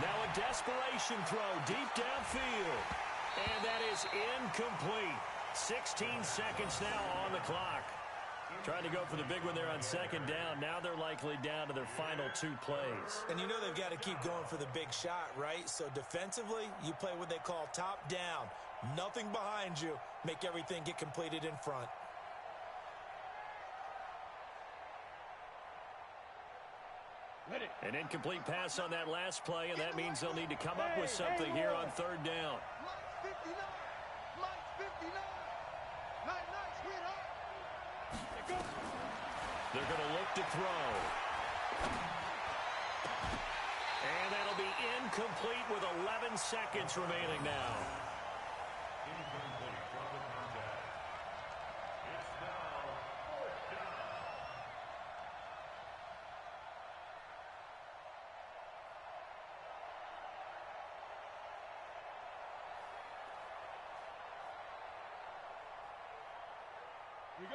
S1: Now a desperation throw deep downfield. And that is incomplete. 16 seconds now on the clock. Trying to go for the big one there on second down. Now they're likely down to their final 2 plays.
S2: And you know they've got to keep going for the big shot, right? So defensively, you play what they call top down. Nothing behind you. Make everything get completed in front.
S1: An incomplete pass on that last play, and that means they'll need to come up with something here on third down.
S4: Mike 59. Mike 59. Night, sweetheart.
S1: They're going to look to throw. And that'll be incomplete with 11 seconds remaining now.
S3: Incomplete from the contact. It's now 4th down.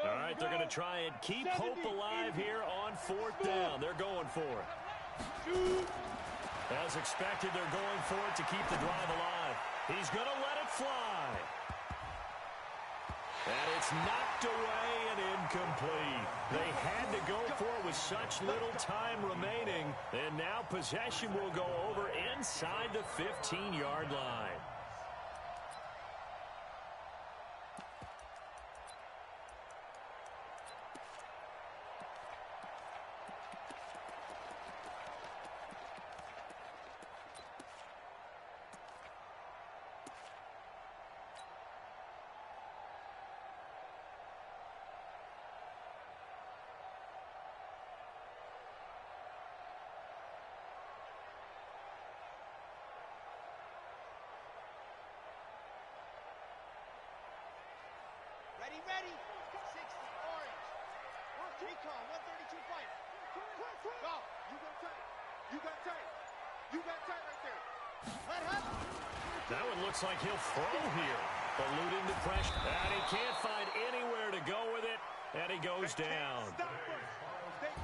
S1: All right, they're going to try and keep hope alive here on 4th down. They're going for it. As expected, they're going for it to keep the drive alive. He's going to let it fly. And it's knocked away and incomplete. They had to go for it with such little time remaining. And now possession will go over inside the 15-yard line.
S4: Ready. 60, orange. Recon, 132 fight. Go. You got tight right there.
S1: That one looks like he'll throw here. Eluding the pressure. And he can't find anywhere to go with it. And he goes down.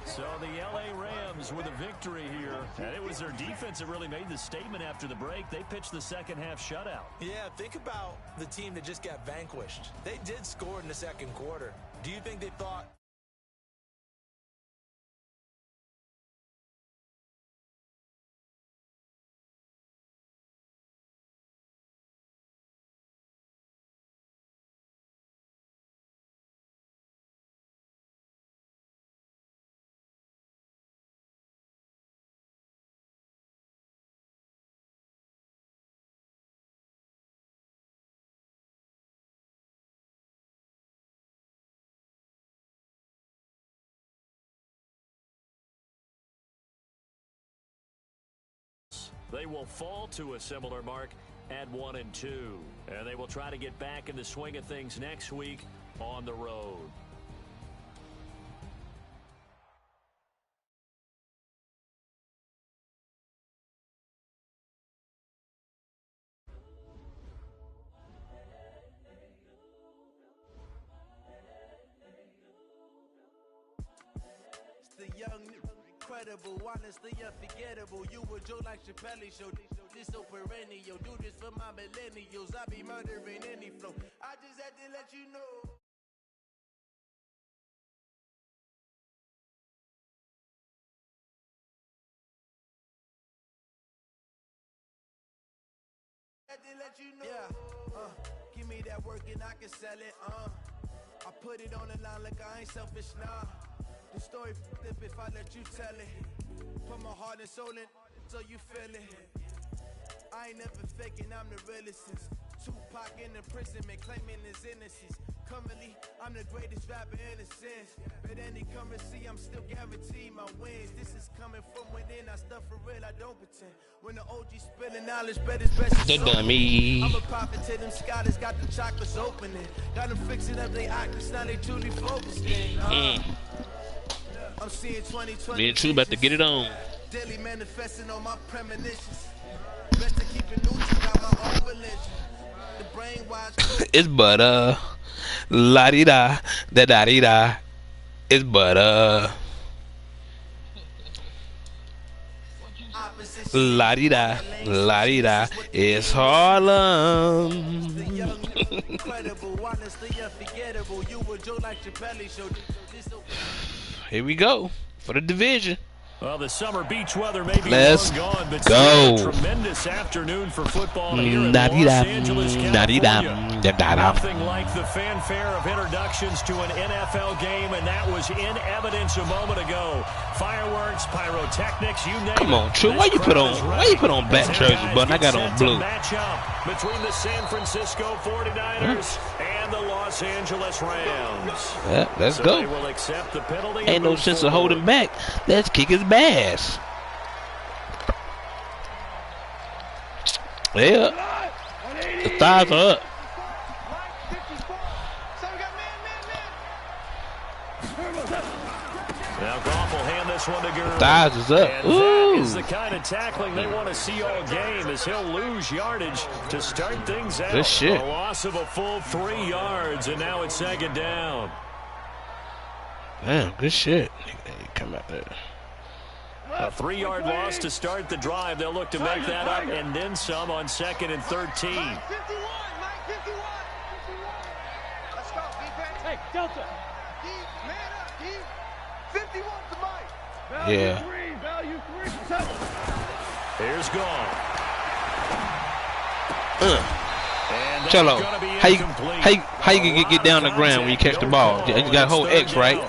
S1: So the L.A. Rams with a victory here. And it was their defense that really made the statement after the break. They pitched the second half shutout.
S2: Yeah, think about the team that just got vanquished. They did score in the second quarter. Do you think they thought
S1: They will fall to a similar mark at 1-2. And they will try to get back in the swing of things next week on the road.
S6: The young, incredible, honestly unforgettable. You a joke like Chappelle show. This so perennial. Do this for my millennials. I be murdering any flow. I just had to let you know. Yeah, give me that work and I can sell it. I put it on the line like I ain't selfish, nah. The story flip if I let you tell it. Put my heart and soul in so you feel it. I ain't never faking, I'm the realest since Tupac in imprisonment, claiming his innocence. Currently, I'm the greatest rapper in a sense. But any currency, I'm still guaranteed my wins. This is coming from within, I stuff for real, I don't pretend. When the OG spilling knowledge, bet it's best
S7: The dummy.
S6: I'm a prophet to them scholars, got the chocolates opening. Got them fixing up their octaves, now they truly focusing. I'm seeing 2020.
S7: Me and True about to get it on.
S6: Daily manifesting on my premonitions. Best to keep it neutral, got my own religion. The brainwash.
S7: It's butter. La di da. Da da di da. It's butter. La di da. La di da. It's Harlem. Here we go for the division.
S1: Well, the summer beach weather may be
S7: Let's
S1: long gone, but
S7: go.
S1: still a tremendous afternoon for football here in Los Angeles, California. Nothing like the fanfare of introductions to an NFL game, and that was in evidence a moment ago. Fireworks, pyrotechnics, you name it.
S7: Come on, True. Why you put on black jerseys, but I got on blue?
S1: Match up between the San Francisco 49ers and the Los Angeles Rams.
S7: Yeah, let's
S1: So
S7: go.
S1: they will accept the penalty.
S7: Ain't no sense of holding back. Let's kick his ass. Yeah. The thighs are up.
S1: Now Goff will hand this one to Gurley.
S7: Thighs is up.
S1: And
S7: Ooh.
S1: that is the kind of tackling they want to see all game, as he'll lose yardage to start things out.
S7: Good shit.
S1: A loss of a full 3 yards, and now it's second down.
S7: Damn, good shit. Come out there.
S1: A 3-yard loss to start the drive. They'll look to make that up and then some on 2nd and 13.
S4: 51, Mike 51. Let's go, defense.
S5: Hey, Delta.
S4: D, man up, D. 51 to Mike.
S7: Yeah.
S5: Value three. Set.
S1: Here's Goff. And that's
S7: Cello,
S1: gonna be
S7: how you get down the ground when you catch the ball? You got to hold X, right?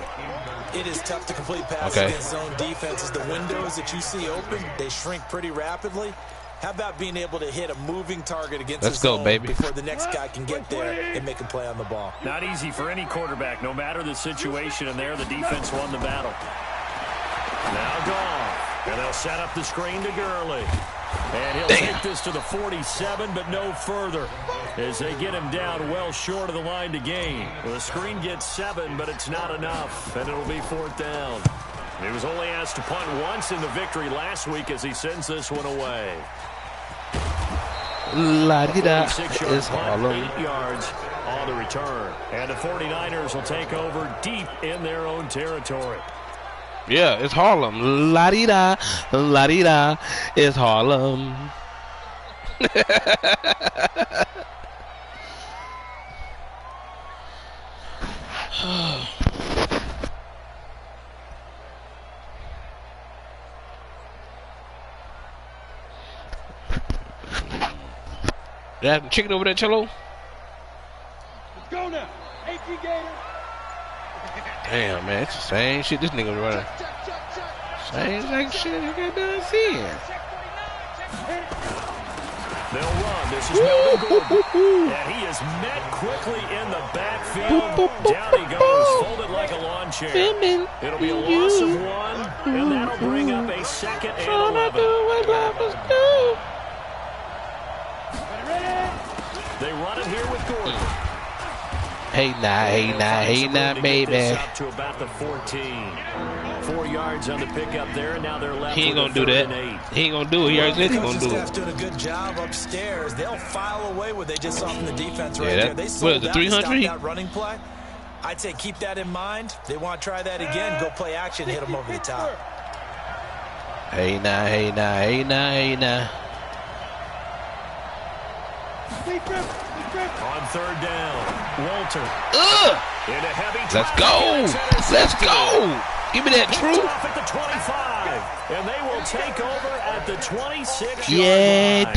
S2: It is tough to complete passes against zone defenses. The windows that you see open, they shrink pretty rapidly. How about being able to hit a moving target against the zone before the next guy can get there and make a play on the ball?
S1: Not easy for any quarterback, no matter the situation, and there the defense won the battle. Now Goff, and they'll set up the screen to Gurley. And he'll take this to the 47, but no further, as they get him down well short of the line to gain. Well, the screen gets 7, but it's not enough, and it'll be 4th down. He was only asked to punt once in the victory last week as he sends this one away.
S7: La-di-da
S1: 6-yard
S7: is
S1: punt,
S7: Harlem.
S1: 8 yards on the return. And the 49ers will take over deep in their own territory.
S7: Yeah, it's Harlem. La-di-da, la-di-da, it's Harlem. That chicken over there, Cello?
S5: Let's go now. 18 Gator.
S7: Damn, man, it's the same shit this nigga running. Same shit you got done seeing.
S1: They'll run. This is Melvin Gordon. And he is met quickly in the backfield. Down he goes, folded like a lawn chair. It'll be a loss of 1, and that'll bring up a second and 11. They run it here with Gordon.
S7: Hey now, baby.
S1: This up to about the 14. 4 yards on the pickup there, and now they're left.
S7: He ain't
S1: with
S7: gonna do that.
S1: 3rd and 8.
S7: He ain't gonna do it. He already said he gonna do
S2: Staff's
S7: it.
S2: doing a good job upstairs. They'll file away what they just saw from the defense right
S7: Yeah,
S2: there. They
S7: what is
S2: sold
S7: it,
S2: out to
S7: 300?
S2: stop that running play. I'd say keep that in mind. They want to try that again. Go play action, hit them over the top.
S7: Hey now.
S1: On 3rd down, Walter. In a heavy
S7: Let's go. Let's go. Give me that true.
S1: Off at the 25, and they will take over at the 26-yard
S7: Yeah,
S1: line.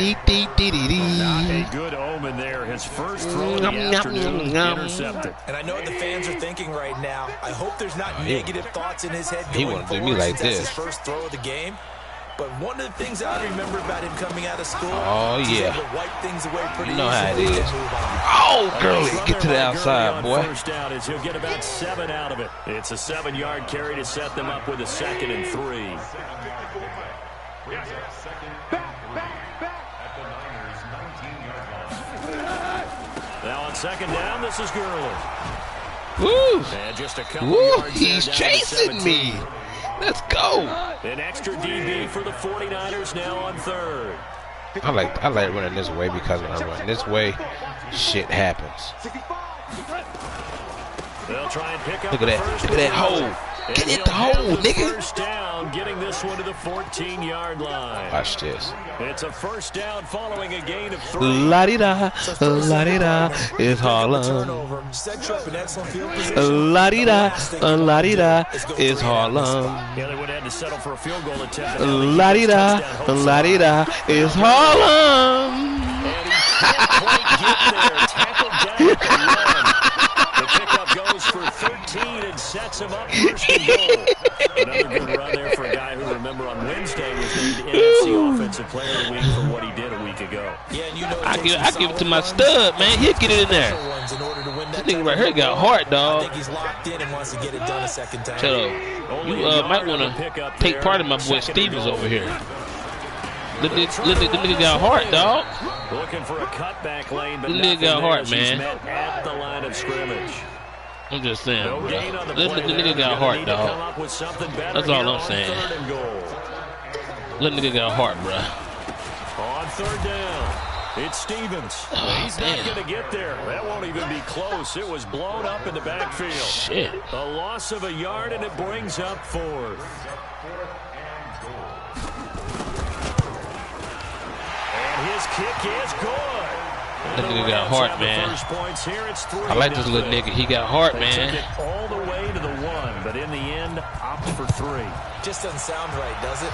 S1: Not a
S7: dee.
S1: good omen there. His first throw of the afternoon intercepted.
S2: And I know what the fans are thinking right now. I hope there's not negative thoughts in his head
S7: He
S2: going
S7: wanna do
S2: forward
S7: me like
S2: since that's
S7: this.
S2: his first throw of the game. But one of the things I remember about him coming out of school,
S7: Oh,
S2: he's
S7: yeah.
S2: able to wipe things away pretty
S7: You know how it
S2: easily
S7: is.
S2: and move on.
S7: Oh, girly, get to the outside, boy.
S1: First down is he'll get about 7 out of it. It's a 7-yard carry to set them up with a 2nd and 3. Now on 2nd down, this is Gurley.
S7: Woo!
S1: And just a couple
S7: Woo!
S1: yards
S7: He's
S1: there down to
S7: chasing
S1: 17.
S7: me. Let's go.
S1: An extra DB for the 49ers now on 3rd.
S7: I like running this way because when I run this way, shit happens.
S1: They'll try and pick up
S7: Look at that. Look at that hole. Get in the hole, nigga.
S1: First down, getting this one to the 14-yard line.
S7: Watch this.
S1: It's a first down following a gain of 3.
S7: La-di-da, la-di-da, it's Harlem.
S2: Turnover. Set you up in excellent field position.
S7: La-di-da, la-di-da, it's Harlem.
S1: Yeah, they would have had to settle for a field goal attempt.
S7: La-di-da, la-di-da, it's Harlem.
S1: And he can't quite get there. Tackled down at the 1. The pickup goes for 13 and sets him up first and goal. Another good run there for a guy who, remember, on Wednesday was named NFC Offensive Player of the Week for what he did a week ago.
S2: Yeah, and you know
S7: I give it to my stud, man. He'll get it in there. This nigga right here got heart,
S2: I
S7: dog.
S2: think he's locked in and wants to get it done a second time.
S7: Shut up. You might want to take part in my boy Stevens over here. Look, the nigga got heart, dog.
S1: Looking for a cutback lane, but
S7: The
S1: nothing
S7: nigga got
S1: there
S7: heart,
S1: as he's
S7: man.
S1: met at the line of scrimmage.
S7: I'm just saying,
S1: No
S7: bro.
S1: gain on the
S7: Let
S1: play
S7: the
S1: there.
S7: nigga got
S1: Gonna
S7: heart,
S1: need to come
S7: dog.
S1: up with something better
S7: That's all
S1: here
S7: I'm
S1: on
S7: saying.
S1: 3rd and goal.
S7: Let nigga got heart, bro.
S1: On 3rd down, it's Stevens. He's not
S7: damn.
S1: going to get there. That won't even be close. It was blown up in the backfield.
S7: Shit.
S1: A loss of a yard, and it brings up 4th. And his kick is good.
S7: That nigga got heart, man. I like this little nigga. He got heart,
S1: They
S7: man.
S1: took it all the way to the 1, but in the end, opt for 3.
S2: Just doesn't sound right, does it?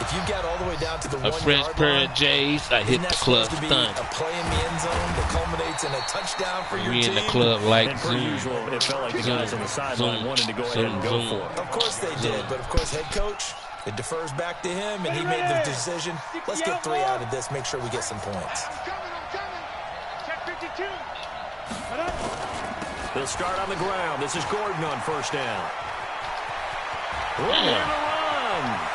S2: If you got all the way down to the
S7: A
S2: 1
S7: fresh
S2: yard
S7: pair
S2: line,
S7: of J's. I hit
S2: isn't
S7: the
S2: that
S7: club
S2: supposed to be
S7: stunt.
S2: a play in the end zone that culminates in a touchdown for your
S7: We in
S2: team?
S7: the club like
S1: And per
S7: zoom.
S1: usual, it felt like the guys on the sideline wanted to go ahead and go for it.
S2: Of course they did, but of course head coach, it defers back to him, and he made the decision. Let's get 3 out of this, make sure we get some points.
S5: Check 52.
S1: They'll start on the ground. This is Gordon on first down. Looking to run.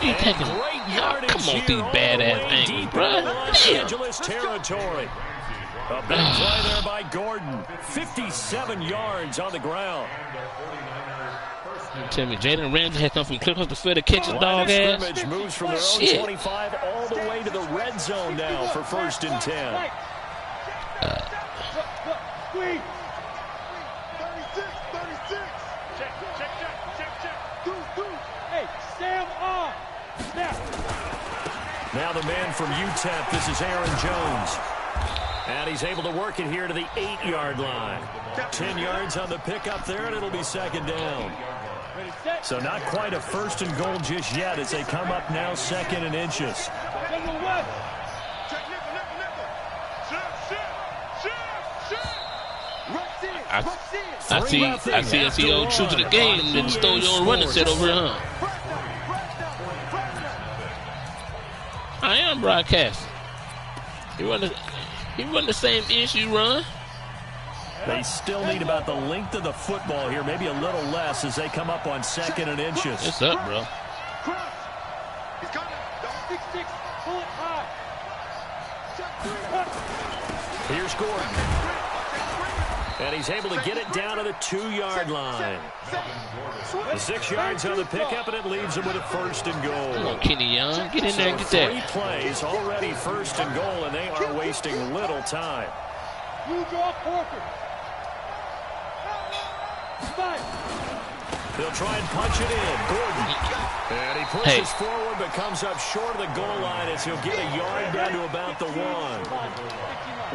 S7: You taking?
S1: Great
S7: Y'all,
S1: yardage
S7: come on,
S1: here
S7: these
S1: all the
S7: badass
S1: way
S7: angles,
S1: deep
S7: bro.
S1: into Los
S7: Damn.
S1: Angeles territory. A big play there by Gordon. 57 yards on the ground.
S7: Tell me, Jalen Ramsey had come from clear across the field to catch his
S1: Line
S7: dog
S1: of
S7: ass.
S1: scrimmage moves from their own
S7: Shit.
S1: 25 all the way to the red zone now for 1st and 10.
S5: Squeeze.
S3: 36.
S5: Check. Hey, Sam off. Snap.
S1: Now the man from UTEP, this is Aaron Jones. And he's able to work it here to the 8-yard line. 10 yards on the pickup there, and it'll be 2nd down.
S5: Ready, set.
S1: So not quite a 1st and goal just yet as they come up now 2nd and inches.
S5: Jungle West.
S7: I see old true to the game and then stole your own running set over here, huh? I am broadcasting. You run the same ish you run.
S1: They still need about the length of the football here, maybe a little less as they come up on 2nd and inches.
S7: It's up, bro.
S5: He's got it. 6-6. Pull it high.
S1: Here's Gordon. And he's able to get it down to the 2-yard line. The 6 yards on the pickup, and it leaves him with a 1st and goal.
S7: Come on, Kenny Young. Get in there and get that.
S1: 3 plays, already 1st and goal, and they are wasting little time.
S5: You draw Porter.
S1: They'll try and punch it in. Gordon. And he pushes forward but comes up short of the goal line as he'll get a yard down to about the 1.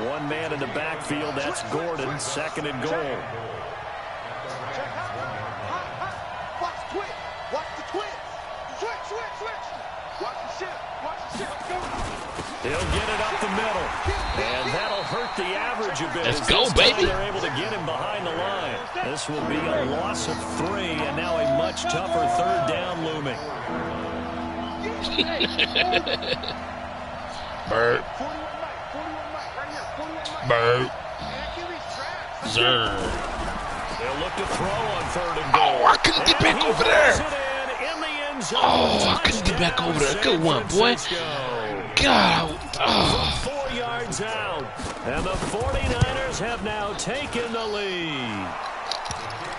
S1: One man in the backfield. That's Gordon. 2nd and goal.
S4: Watch the twitch. Watch the twitch. Switch. Watch the shift.
S1: He'll get it up the middle. And that'll hurt the average a bit.
S7: Let's go, baby.
S1: They're able to get him behind the line. This will be a loss of 3, and now a much tougher 3rd down looming.
S7: Bird. Bird. Zer.
S1: They'll look to throw on 3rd and goal.
S7: Oh, I couldn't get back over there. Oh, I couldn't get back over there. Good one, boy. God. Oh.
S1: 4 yards out. And the 49ers have now taken the lead.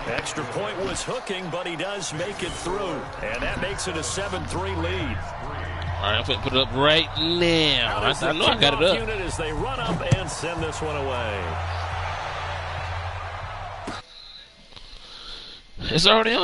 S1: Extra point was hooking, but he does make it through. And that makes it a 7-3 lead.
S7: All right, I'm going to put it up right now. I know I got it up.
S1: Unit as they run up and send this one away.
S7: It's already on there.